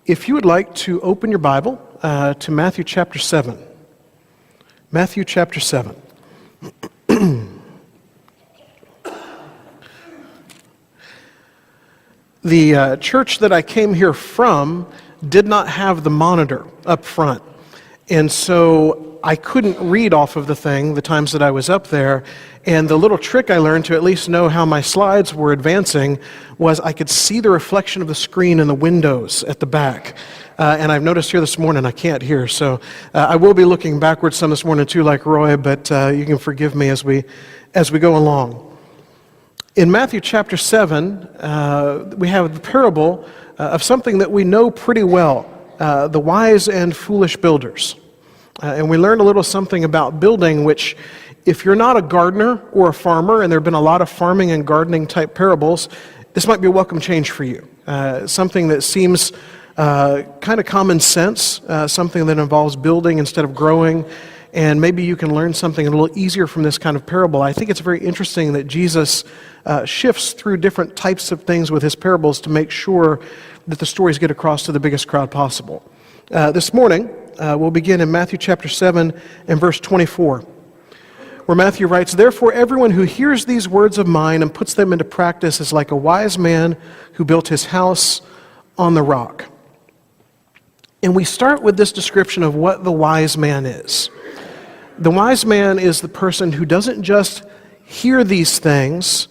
If you would like to open your Bible to Matthew chapter 7. Matthew chapter 7. The church that I came here from did not have the monitor up front. And so I couldn't read off of the thing the times that I was up there. And the little trick I learned to at least know how my slides were advancing was I could see the reflection of the screen in the windows at the back. And I've noticed here this morning I can't hear. So I will be looking backwards some this morning too, like Roy, but you can forgive me as we go along. In Matthew chapter 7, we have the parable of something that we know pretty well, the wise and foolish builders. And we learn a little something about building, which if you're not a gardener or a farmer, and there have been a lot of farming and gardening type parables, this might be a welcome change for you. Something that seems kind of common sense, something that involves building instead of growing, and maybe you can learn something a little easier from this kind of parable. I think it's very interesting that Jesus shifts through different types of things with his parables to make sure that the stories get across to the biggest crowd possible. This morning, we'll begin in Matthew chapter 7 and verse 24, where Matthew writes, "Therefore everyone who hears these words of mine and puts them into practice is like a wise man who built his house on the rock." And we start with this description of what the wise man is. The wise man is the person who doesn't just hear these things,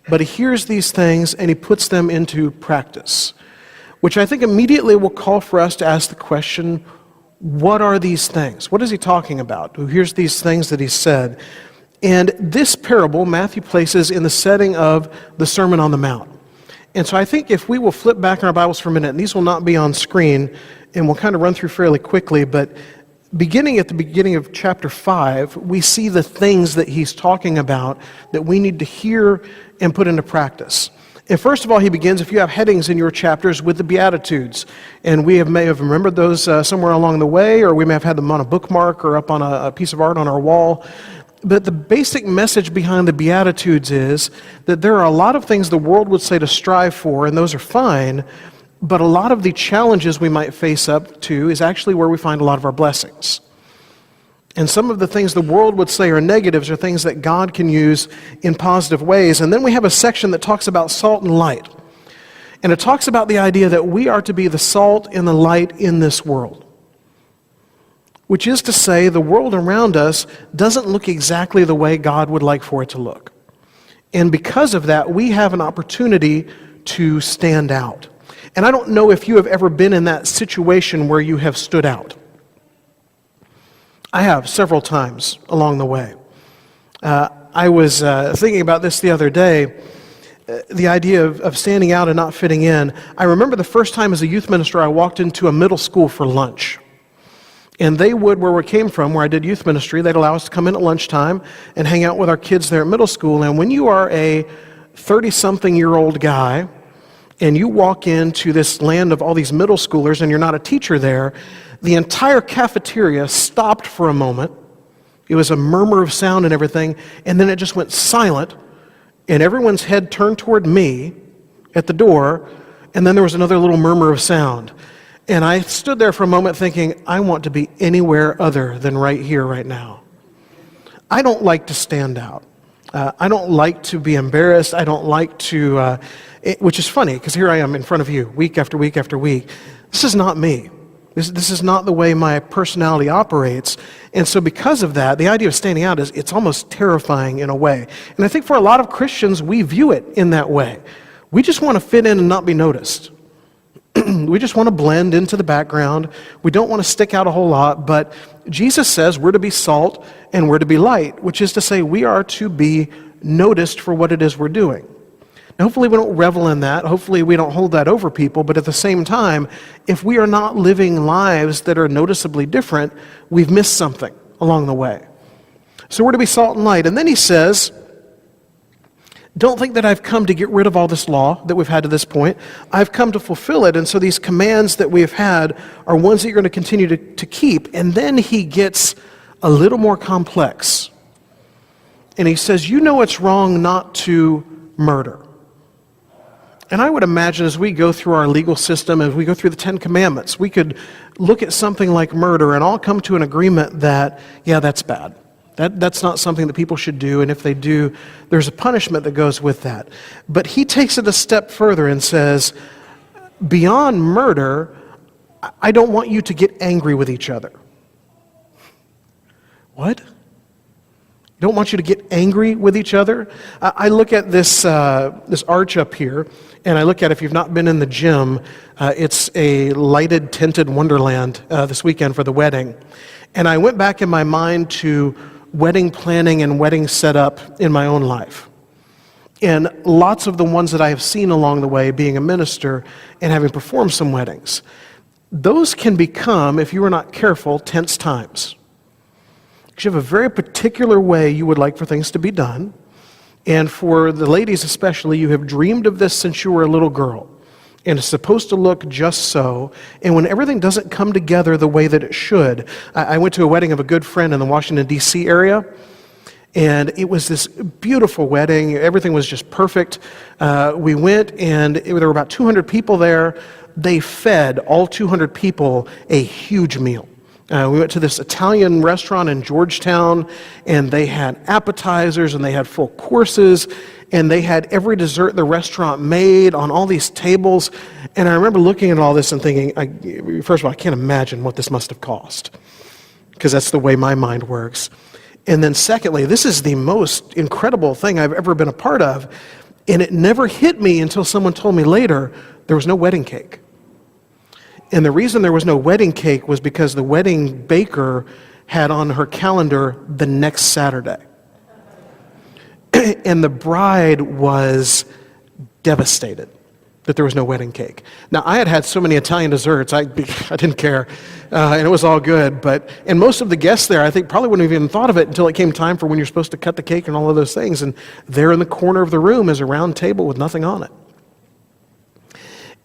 but he hears these things and he puts them into practice, which I think immediately will call for us to ask the question, what are these things? What is he talking about? Who hears these things that he said? And this parable, Matthew places in the setting of the Sermon on the Mount. And so I think if we will flip back in our Bibles for a minute, and these will not be on screen, and we'll kind of run through fairly quickly, but beginning at the beginning of chapter 5, we see the things that he's talking about that we need to hear and put into practice. And first of all, he begins, if you have headings in your chapters, with the Beatitudes. And we may have remembered those somewhere along the way, or we may have had them on a bookmark or up on a piece of art on our wall. But the basic message behind the Beatitudes is that there are a lot of things the world would say to strive for, and those are fine, but a lot of the challenges we might face up to is actually where we find a lot of our blessings. And some of the things the world would say are negatives are things that God can use in positive ways. And then we have a section that talks about salt and light. And it talks about the idea that we are to be the salt and the light in this world. Which is to say, the world around us doesn't look exactly the way God would like for it to look. And because of that, we have an opportunity to stand out. And I don't know if you have ever been in that situation where you have stood out. I have several times along the way. I was thinking about this the other day, the idea of standing out and not fitting in. I remember the first time as a youth minister I walked into a middle school for lunch. And they would, where we came from, where I did youth ministry, they'd allow us to come in at lunchtime and hang out with our kids there at middle school. And when you are a 30-something-year-old guy, and you walk into this land of all these middle schoolers and you're not a teacher there, the entire cafeteria stopped for a moment. It was a murmur of sound and everything, and then it just went silent, and everyone's head turned toward me at the door, and then there was another little murmur of sound. And I stood there for a moment thinking, I want to be anywhere other than right here, right now. I don't like to stand out. I don't like to be embarrassed. I don't like to, which is funny, because here I am in front of you, week after week after week. This is not me. This is not the way my personality operates. And so because of that, the idea of standing out it's almost terrifying in a way. And I think for a lot of Christians, we view it in that way. We just want to fit in and not be noticed. We just want to blend into the background. We don't want to stick out a whole lot, but Jesus says we're to be salt and we're to be light, which is to say we are to be noticed for what it is we're doing. Now, hopefully we don't revel in that. Hopefully we don't hold that over people, but at the same time, if we are not living lives that are noticeably different, we've missed something along the way. So we're to be salt and light. And then he says, don't think that I've come to get rid of all this law that we've had to this point. I've come to fulfill it. And so these commands that we've had are ones that you're going to continue to keep. And then he gets a little more complex. And he says, you know it's wrong not to murder. And I would imagine as we go through our legal system, as we go through the Ten Commandments, we could look at something like murder and all come to an agreement that, yeah, that's bad. That's not something that people should do, and if they do, there's a punishment that goes with that. But he takes it a step further and says, beyond murder, I don't want you to get angry with each other. What? I don't want you to get angry with each other. I look at this arch up here, and I look at, if you've not been in the gym, it's a lighted, tinted wonderland this weekend for the wedding. And I went back in my mind to wedding planning and wedding setup in my own life. And lots of the ones that I have seen along the way, being a minister and having performed some weddings, those can become, if you are not careful, tense times. Because you have a very particular way you would like for things to be done. And for the ladies especially, you have dreamed of this since you were a little girl. And it's supposed to look just so. And when everything doesn't come together the way that it should, I went to a wedding of a good friend in the Washington, D.C. area. And it was this beautiful wedding. Everything was just perfect. We went, and there were about 200 people there. They fed all 200 people a huge meal. We went to this Italian restaurant in Georgetown, and they had appetizers, and they had full courses, and they had every dessert the restaurant made on all these tables. And I remember looking at all this and thinking, first of all, I can't imagine what this must have cost, because that's the way my mind works. And then secondly, this is the most incredible thing I've ever been a part of, and it never hit me until someone told me later there was no wedding cake. And the reason there was no wedding cake was because the wedding baker had on her calendar the next Saturday. And the bride was devastated that there was no wedding cake. Now, I had had so many Italian desserts, I didn't care, and it was all good. And most of the guests there, I think, probably wouldn't have even thought of it until it came time for when you're supposed to cut the cake and all of those things. And there in the corner of the room is a round table with nothing on it.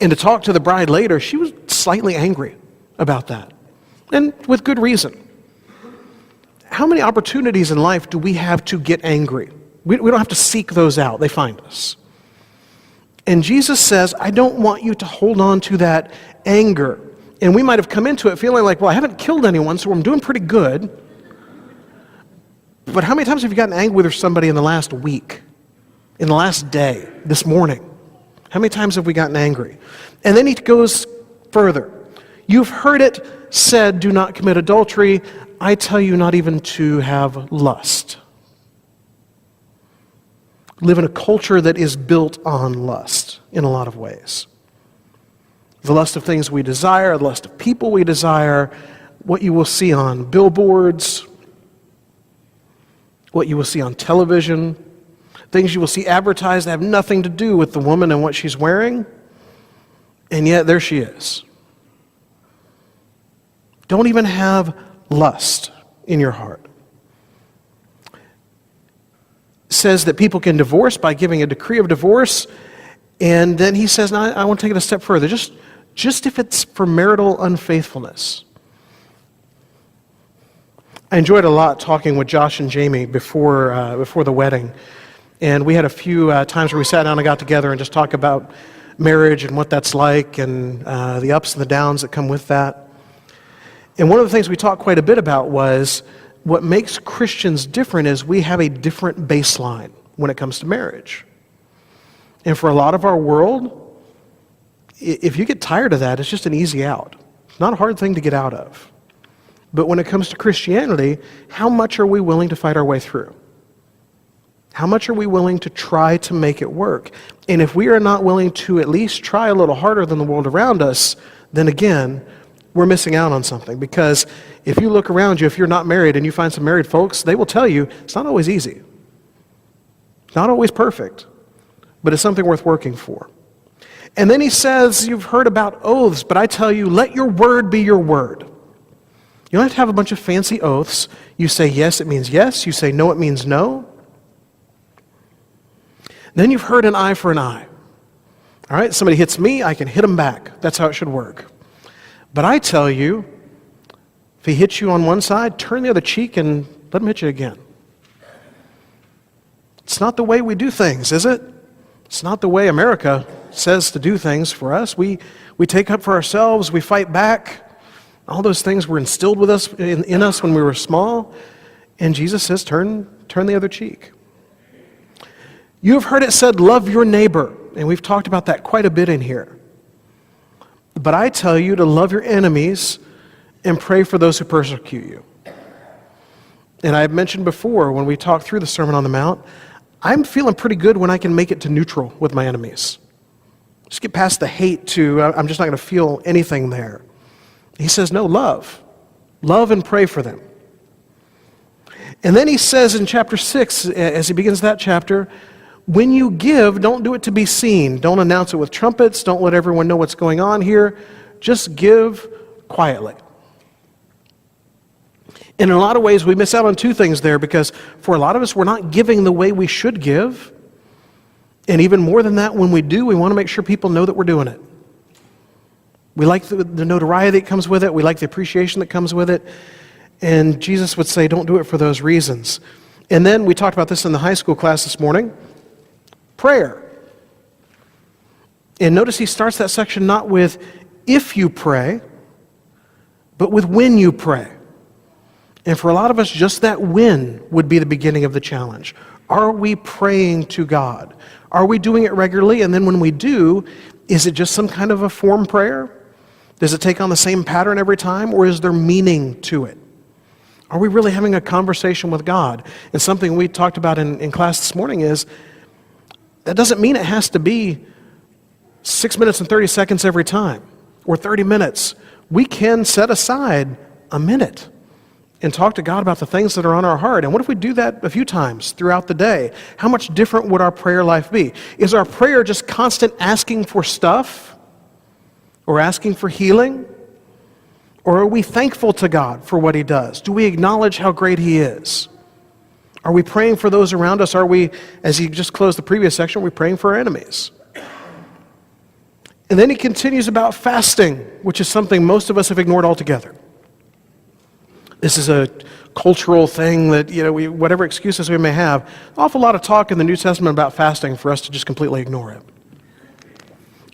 And to talk to the bride later, she was slightly angry about that, and with good reason. How many opportunities in life do we have to get angry? We don't have to seek those out. They find us. And Jesus says, I don't want you to hold on to that anger. And we might have come into it feeling like, well, I haven't killed anyone, so I'm doing pretty good. But how many times have you gotten angry with somebody in the last week, in the last day, this morning? How many times have we gotten angry? And then he goes further. You've heard it said, do not commit adultery. I tell you not even to have lust. Live in a culture that is built on lust in a lot of ways. The lust of things we desire, the lust of people we desire, what you will see on billboards, what you will see on television, things you will see advertised that have nothing to do with the woman and what she's wearing, and yet there she is. Don't even have lust in your heart. It says that people can divorce by giving a decree of divorce, and then he says, now I want to take it a step further, just if it's for marital unfaithfulness. I enjoyed a lot talking with Josh and Jamie before the wedding. And we had a few times where we sat down and got together and just talk about marriage and what that's like and the ups and the downs that come with that. And one of the things we talked quite a bit about was what makes Christians different is we have a different baseline when it comes to marriage. And for a lot of our world, if you get tired of that, it's just an easy out. It's not a hard thing to get out of. But when it comes to Christianity, how much are we willing to fight our way through? How much are we willing to try to make it work? And if we are not willing to at least try a little harder than the world around us, then again, we're missing out on something. Because if you look around you, if you're not married and you find some married folks, they will tell you it's not always easy. It's not always perfect, but it's something worth working for. And then he says, you've heard about oaths, but I tell you, let your word be your word. You don't have to have a bunch of fancy oaths. You say yes, it means yes. You say no, it means no. Then you've heard an eye for an eye. All right, somebody hits me, I can hit them back. That's how it should work. But I tell you, if he hits you on one side, turn the other cheek and let him hit you again. It's not the way we do things, is it? It's not the way America says to do things for us, we take up for ourselves, we fight back. All those things were instilled with us in us when we were small. And Jesus says, turn the other cheek. You have heard it said, love your neighbor. And we've talked about that quite a bit in here. But I tell you to love your enemies and pray for those who persecute you. And I have mentioned before when we talked through the Sermon on the Mount, I'm feeling pretty good when I can make it to neutral with my enemies. Just get past the hate to, I'm just not going to feel anything there. He says, no, love. Love and pray for them. And then he says in chapter 6, as he begins that chapter, when you give, don't do it to be seen. Don't announce it with trumpets. Don't let everyone know what's going on here. Just give quietly. And in a lot of ways, we miss out on two things there, because for a lot of us, we're not giving the way we should give. And even more than that, when we do, we want to make sure people know that we're doing it. We like the notoriety that comes with it. We like the appreciation that comes with it. And Jesus would say, don't do it for those reasons. And then we talked about this in the high school class this morning. Prayer. And notice he starts that section not with if you pray, but with when you pray. And for a lot of us, just that when would be the beginning of the challenge. Are we praying to God? Are we doing it regularly? And then when we do, is it just some kind of a form prayer? Does it take on the same pattern every time, or is there meaning to it? Are we really having a conversation with God? And something we talked about in class this morning is, that doesn't mean it has to be 6 minutes and 30 seconds every time, or 30 minutes. We can set aside a minute and talk to God about the things that are on our heart. And what if we do that a few times throughout the day? How much different would our prayer life be? Is our prayer just constant asking for stuff? Or asking for healing? Or are we thankful to God for what He does? Do we acknowledge how great He is? Are we praying for those around us? Are we, as he just closed the previous section, are we praying for our enemies? And then he continues about fasting, which is something most of us have ignored altogether. This is a cultural thing that, whatever excuses we may have, an awful lot of talk in the New Testament about fasting for us to just completely ignore it.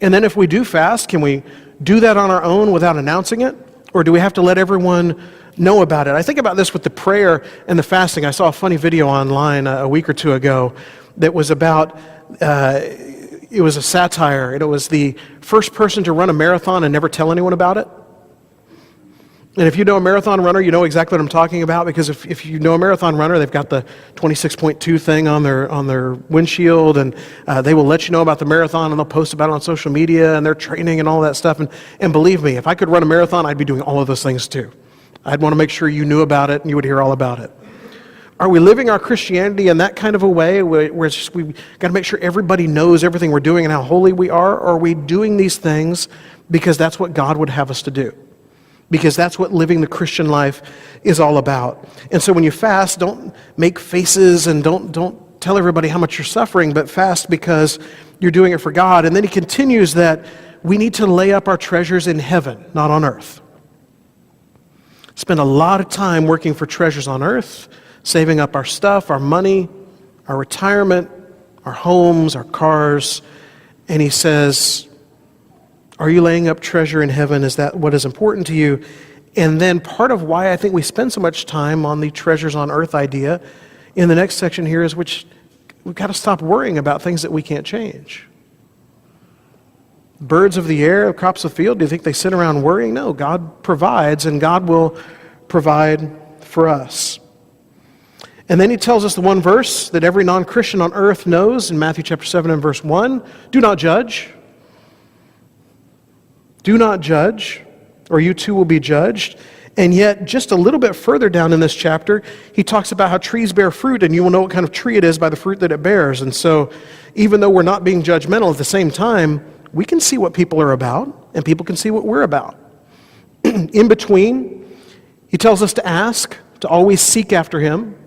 And then if we do fast, can we do that on our own without announcing it? Or do we have to let everyone know about it? I think about this with the prayer and the fasting. I saw a funny video online a week or two ago that was about, it was a satire, and it was the first person to run a marathon and never tell anyone about it. And if you know a marathon runner, you know exactly what I'm talking about, because if you know a marathon runner, they've got the 26.2 thing on their windshield, and they will let you know about the marathon, and they'll post about it on social media, and their training and all that stuff. And believe me, if I could run a marathon, I'd be doing all of those things too. I'd want to make sure you knew about it and you would hear all about it. Are we living our Christianity in that kind of a way where it's just we've got to make sure everybody knows everything we're doing and how holy we are? Or are we doing these things because that's what God would have us to do? Because that's what living the Christian life is all about. And so when you fast, don't make faces and don't tell everybody how much you're suffering, but fast because you're doing it for God. And then he continues that we need to lay up our treasures in heaven, not on earth. Spend a lot of time working for treasures on earth, saving up our stuff, our money, our retirement, our homes, our cars. And he says, are you laying up treasure in heaven? Is that what is important to you? And then part of why I think we spend so much time on the treasures on earth idea in the next section here is we've got to stop worrying about things that we can't change. Birds of the air, crops of the field, do you think they sit around worrying? No, God provides, and God will provide for us. And then he tells us the one verse that every non-Christian on earth knows in Matthew chapter 7 and verse 1, do not judge. Do not judge, or you too will be judged. And yet, just a little bit further down in this chapter, he talks about how trees bear fruit, and you will know what kind of tree it is by the fruit that it bears. And so, even though we're not being judgmental, at the same time, we can see what people are about, and people can see what we're about. In between, he tells us to ask, to always seek after him.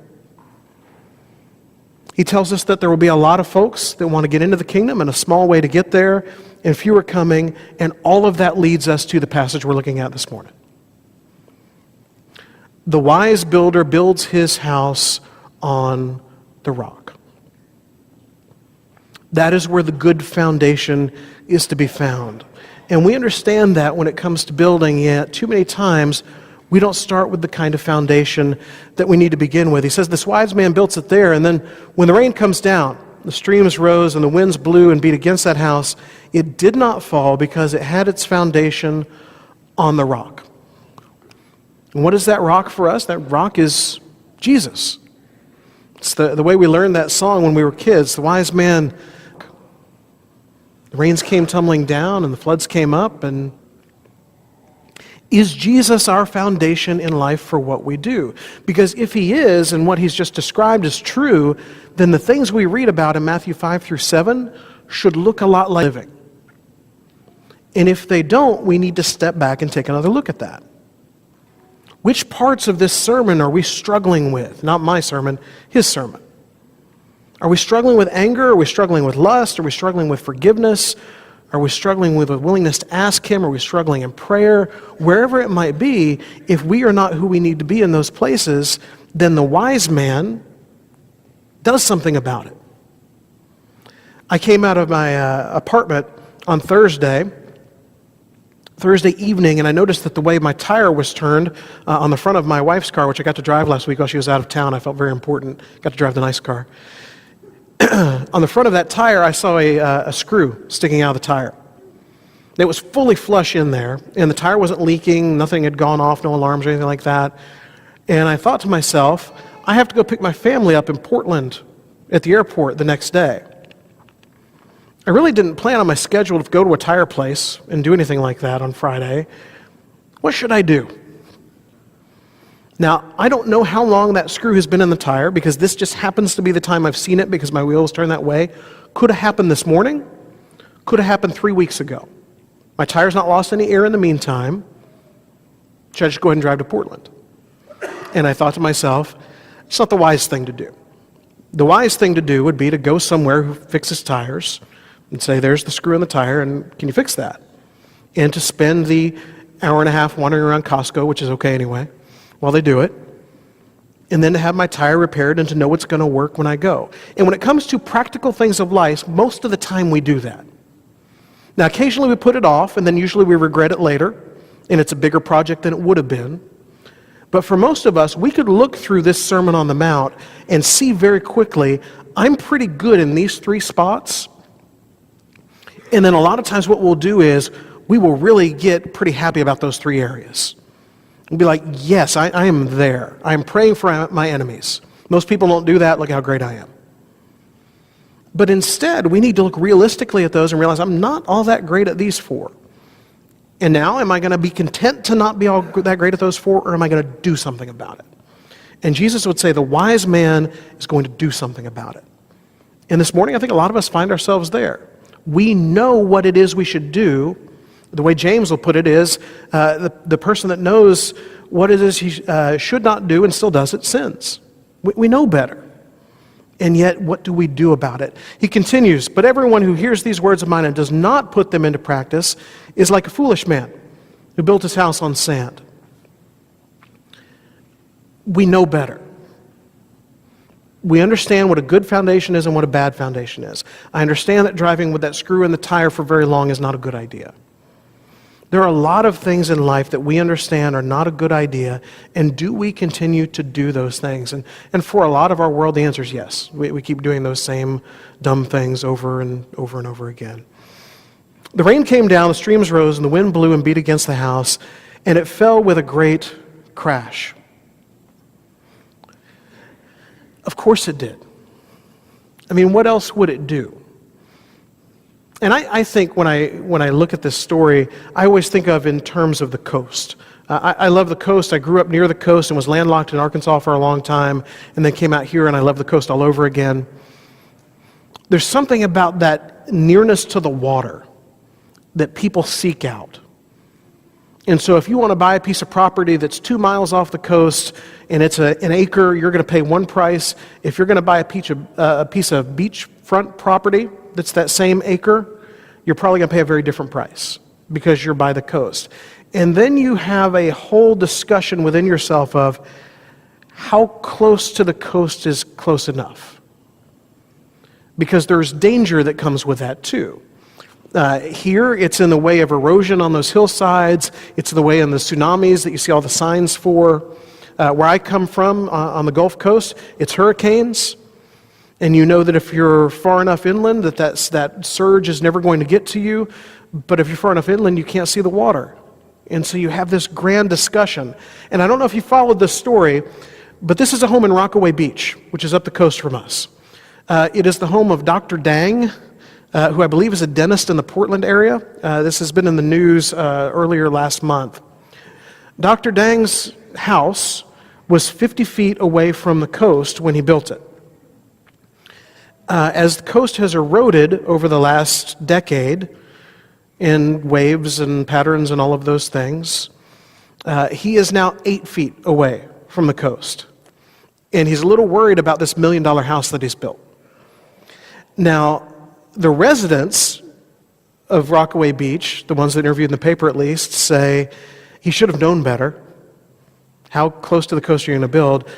He tells us that there will be a lot of folks that want to get into the kingdom and a small way to get there, and fewer coming, and all of that leads us to the passage we're looking at this morning. The wise builder builds his house on the rock. That is where the good foundation is to be found. And we understand that when it comes to building, yet too many times we don't start with the kind of foundation that we need to begin with. He says, this wise man built it there, and then when the rain comes down, the streams rose and the winds blew and beat against that house, it did not fall because it had its foundation on the rock. And what is that rock for us? That rock is Jesus. It's the way we learned that song when we were kids. The wise man, the rains came tumbling down and the floods came up. And is Jesus our foundation in life for what we do? Because if he is, and what he's just described is true, then the things we read about in Matthew 5 through 7 should look a lot like living. And if they don't, we need to step back and take another look at that. Which parts of this sermon are we struggling with? Not my sermon, his sermon. Are we struggling with anger? Are we struggling with lust? Are we struggling with forgiveness? Are we struggling with a willingness to ask him? Are we struggling in prayer? Wherever it might be, if we are not who we need to be in those places, then the wise man does something about it. I came out of my apartment on Thursday evening, and I noticed that the way my tire was turned on the front of my wife's car, which I got to drive last week while she was out of town, I felt very important, got to drive the nice car. On the front of that tire, I saw a screw sticking out of the tire. It was fully flush in there, and the tire wasn't leaking, nothing had gone off, no alarms or anything like that. And I thought to myself, I have to go pick my family up in Portland at the airport the next day. I really didn't plan on my schedule to go to a tire place and do anything like that on Friday. What should I do? Now, I don't know how long that screw has been in the tire, because this just happens to be the time I've seen it because my wheels turn that way. Could have happened this morning. Could have happened 3 weeks ago. My tire's not lost any air in the meantime. Should I just go ahead and drive to Portland? And I thought to myself, it's not the wise thing to do. The wise thing to do would be to go somewhere who fixes tires and say, there's the screw in the tire, and can you fix that? And to spend the hour and a half wandering around Costco, which is okay anyway, while they do it, and then to have my tire repaired and to know it's going to work when I go. And when it comes to practical things of life, most of the time we do that. Now, occasionally we put it off, and then usually we regret it later, and it's a bigger project than it would have been. But for most of us, we could look through this Sermon on the Mount and see very quickly, I'm pretty good in these 3 spots. And then a lot of times what we'll do is we will really get pretty happy about those 3 areas. We'll be like, yes, I am there. I am praying for my enemies. Most people don't do that. Look how great I am. But instead, we need to look realistically at those and realize I'm not all that great at these 4. And now, am I going to be content to not be all that great at those 4, or am I going to do something about it? And Jesus would say the wise man is going to do something about it. And this morning, I think a lot of us find ourselves there. We know what it is we should do. The way James will put it is, the person that knows what it is he should not do and still does it sins. We know better. And yet, what do we do about it? He continues, but everyone who hears these words of mine and does not put them into practice is like a foolish man who built his house on sand. We know better. We understand what a good foundation is and what a bad foundation is. I understand that driving with that screw in the tire for very long is not a good idea. There are a lot of things in life that we understand are not a good idea, and do we continue to do those things? And for a lot of our world, the answer is yes. We keep doing those same dumb things over and over and over again. The rain came down, the streams rose, and the wind blew and beat against the house, and it fell with a great crash. Of course it did. I mean, what else would it do? And I think when I look at this story, I always think of in terms of the coast. I love the coast. I grew up near the coast and was landlocked in Arkansas for a long time, and then came out here, and I love the coast all over again. There's something about that nearness to the water that people seek out. And so if you want to buy a piece of property that's 2 miles off the coast and it's an acre, you're going to pay one price. If you're going to buy a piece of beachfront property that's that same acre, you're probably going to pay a very different price because you're by the coast. And then you have a whole discussion within yourself of how close to the coast is close enough. Because there's danger that comes with that too. Here, it's in the way of erosion on those hillsides. It's the way in the tsunamis that you see all the signs for. Where I come from, on the Gulf Coast, it's hurricanes. And you know that if you're far enough inland, that surge is never going to get to you. But if you're far enough inland, you can't see the water. And so you have this grand discussion. And I don't know if you followed this story, but this is a home in Rockaway Beach, which is up the coast from us. It is the home of Dr. Dang, who I believe is a dentist in the Portland area. This has been in the news earlier last month. Dr. Dang's house was 50 feet away from the coast when he built it. As the coast has eroded over the last decade in waves and patterns and all of those things, he is now 8 feet away from the coast. And he's a little worried about this $1 million house that he's built. Now, the residents of Rockaway Beach, the ones that interviewed in the paper at least, say he should have known better. How close to the coast are you going to build?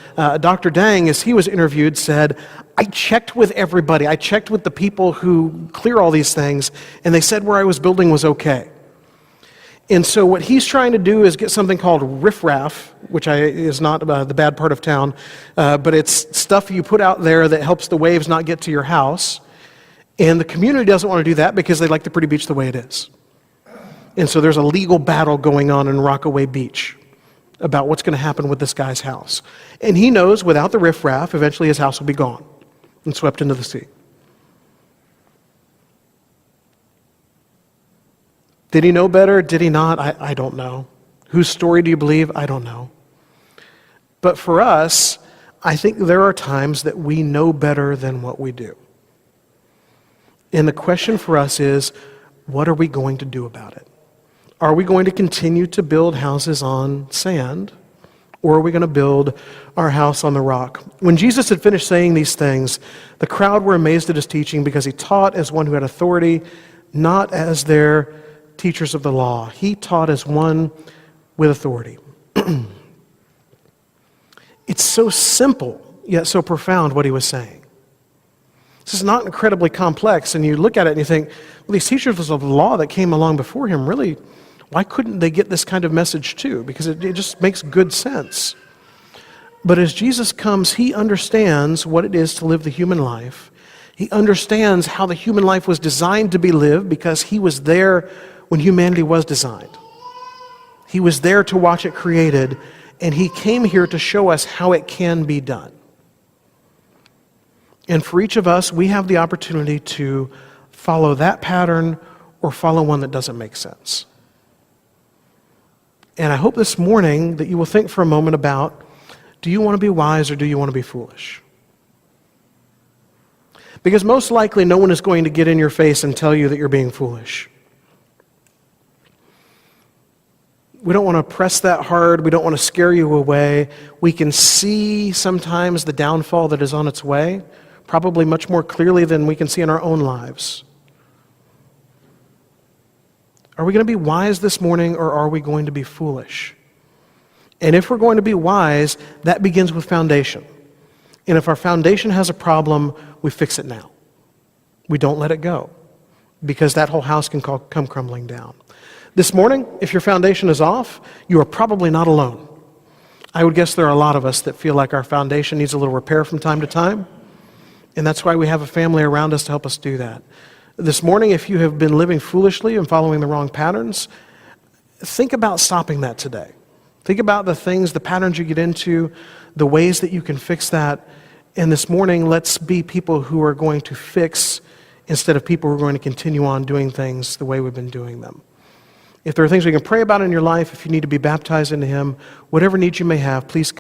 Dr. Dang, as he was interviewed, said, I checked with everybody. I checked with the people who clear all these things, and they said where I was building was okay. And so what he's trying to do is get something called riffraff, which is not the bad part of town, but it's stuff you put out there that helps the waves not get to your house. And the community doesn't want to do that because they like the pretty beach the way it is. And so there's a legal battle going on in Rockaway Beach about what's going to happen with this guy's house. And he knows without the riffraff, eventually his house will be gone and swept into the sea. Did he know better? Did he not? I don't know. Whose story do you believe? I don't know. But for us, I think there are times that we know better than what we do. And the question for us is, what are we going to do about it? Are we going to continue to build houses on sand, or are we going to build our house on the rock? When Jesus had finished saying these things, the crowd were amazed at his teaching because he taught as one who had authority, not as their teachers of the law. He taught as one with authority. It's so simple, yet so profound what he was saying. This is not incredibly complex, and you look at it and you think, well, these teachers of the law that came along before him, really, why couldn't they get this kind of message too? Because it just makes good sense. But as Jesus comes, he understands what it is to live the human life. He understands how the human life was designed to be lived because he was there when humanity was designed. He was there to watch it created, and he came here to show us how it can be done. And for each of us, we have the opportunity to follow that pattern or follow one that doesn't make sense. And I hope this morning that you will think for a moment about, do you want to be wise or do you want to be foolish? Because most likely no one is going to get in your face and tell you that you're being foolish. We don't want to press that hard. We don't want to scare you away. We can see sometimes the downfall that is on its way, probably much more clearly than we can see in our own lives. Are we going to be wise this morning, or are we going to be foolish? And if we're going to be wise, that begins with foundation. And if our foundation has a problem, we fix it now. We don't let it go, because that whole house can come crumbling down. This morning, if your foundation is off, you are probably not alone. I would guess there are a lot of us that feel like our foundation needs a little repair from time to time, and that's why we have a family around us to help us do that. This morning, if you have been living foolishly and following the wrong patterns, think about stopping that today. Think about the things, the patterns you get into, the ways that you can fix that. And this morning, let's be people who are going to fix instead of people who are going to continue on doing things the way we've been doing them. If there are things we can pray about in your life, if you need to be baptized into Him, whatever needs you may have, please